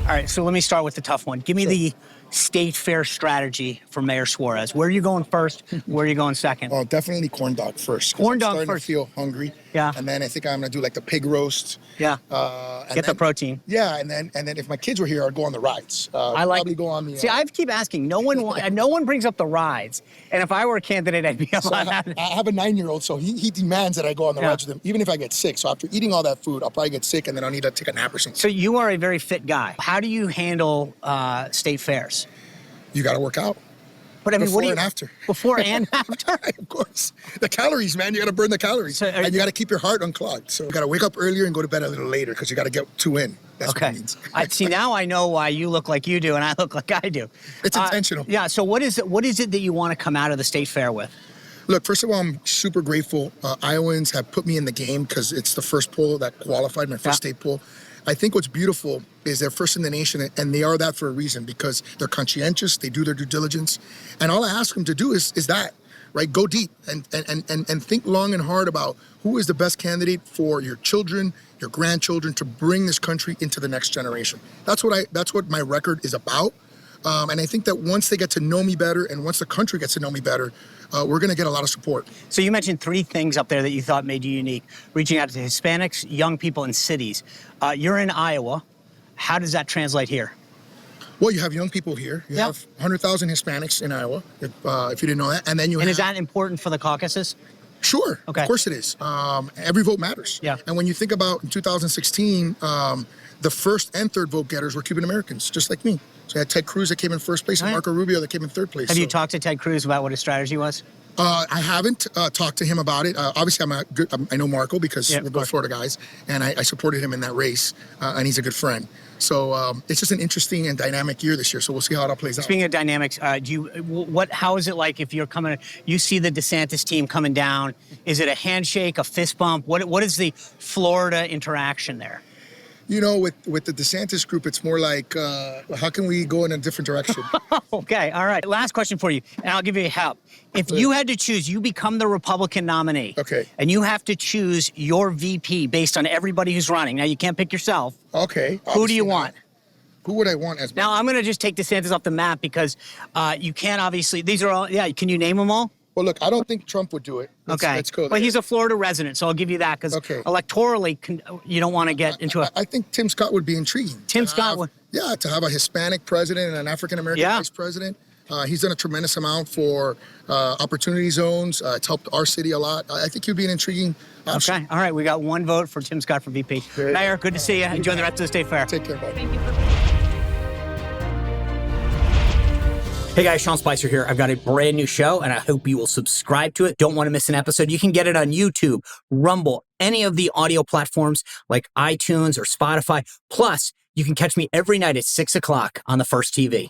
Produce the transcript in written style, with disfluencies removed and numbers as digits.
All right, so let me start with the tough one. Give me the state fair strategy for Mayor Suarez. Where are you going first? Where are you going second? Oh, definitely corn dog first. Corn dog I'm starting first. to feel hungry. Yeah. And then I think I'm gonna do like the pig roast. Yeah. And Get the protein. Yeah, and then if my kids were here, I'd go on the rides. I like. Probably go on the. See, I keep asking. No one brings up the rides. And if I were a candidate, I'd be a So lot. I have a 9-year-old, so he demands that I go on the rides with him, even if I get sick. So after eating all that food, I'll probably get sick, and then I'll need to take a nap or something. So you are a very fit guy. How do you handle state fairs? You got to work out. But I mean, Before and after. Before and after? Of course. The calories, man. You got to burn the calories. And you got to keep your heart unclogged. So you got to wake up earlier and go to bed a little later because you got to get 2 in. That's what it means. See, now I know why you look like you do and I look like I do. It's intentional. Yeah. So what is it that you want to come out of the state fair with? Look, first of all, I'm super grateful. Iowans have put me in the game because it's the first poll that qualified, my first state poll. I think what's beautiful is they're first in the nation, and they are that for a reason because they're conscientious, they do their due diligence. And all I ask them to do is that, right? Go deep and think long and hard about who is the best candidate for your children, your grandchildren, to bring this country into the next generation. That's what my record is about. And I think that once they get to know me better and once the country gets to know me better, we're going to get a lot of support. So you mentioned 3 things up there that you thought made you unique. Reaching out to Hispanics, young people, and cities. You're in Iowa. How does that translate here? Well, you have young people here. You have 100,000 Hispanics in Iowa, if you didn't know that. And then is that important for the caucuses? Sure. Okay. Of course it is. Every vote matters. Yeah. And when you think about in 2016, the first and third vote getters were Cuban Americans, just like me. So I had Ted Cruz that came in first place and Marco Rubio that came in third place. Have you talked to Ted Cruz about what his strategy was? I haven't talked to him about it. Obviously, I know Marco because we're both Florida guys, and I supported him in that race, and he's a good friend. So it's just an interesting and dynamic year this year. So we'll see how it all plays out. Speaking of dynamics, how is it like if you're coming? You see the DeSantis team coming down. Is it a handshake, a fist bump? What is the Florida interaction there? You know, with the DeSantis group, it's more like, how can we go in a different direction? Okay, all right. Last question for you, and I'll give you help. If you had to choose, you become the Republican nominee. Okay. And you have to choose your VP based on everybody who's running. Now, you can't pick yourself. Okay. Who do you want? Who would I want as Now, I'm going to just take DeSantis off the map because you can't obviously, these are all, can you name them all? Well, look, I don't think Trump would do it. Let's go there. Well, he's a Florida resident, so I'll give you that because electorally, you don't want to get into a... I think Tim Scott would be intriguing. Tim Scott would... Yeah, to have a Hispanic president and an African-American vice president. He's done a tremendous amount for opportunity zones. It's helped our city a lot. I think he'd be an intriguing option. Okay, all right. We got 1 vote for Tim Scott for VP. Mayor, good to see you. Enjoy the rest of the state fair. Take care, buddy. Thank you. Hey guys, Sean Spicer here. I've got a brand new show and I hope you will subscribe to it. Don't want to miss an episode. You can get it on YouTube, Rumble, any of the audio platforms like iTunes or Spotify. Plus, you can catch me every night at 6 o'clock on the First TV.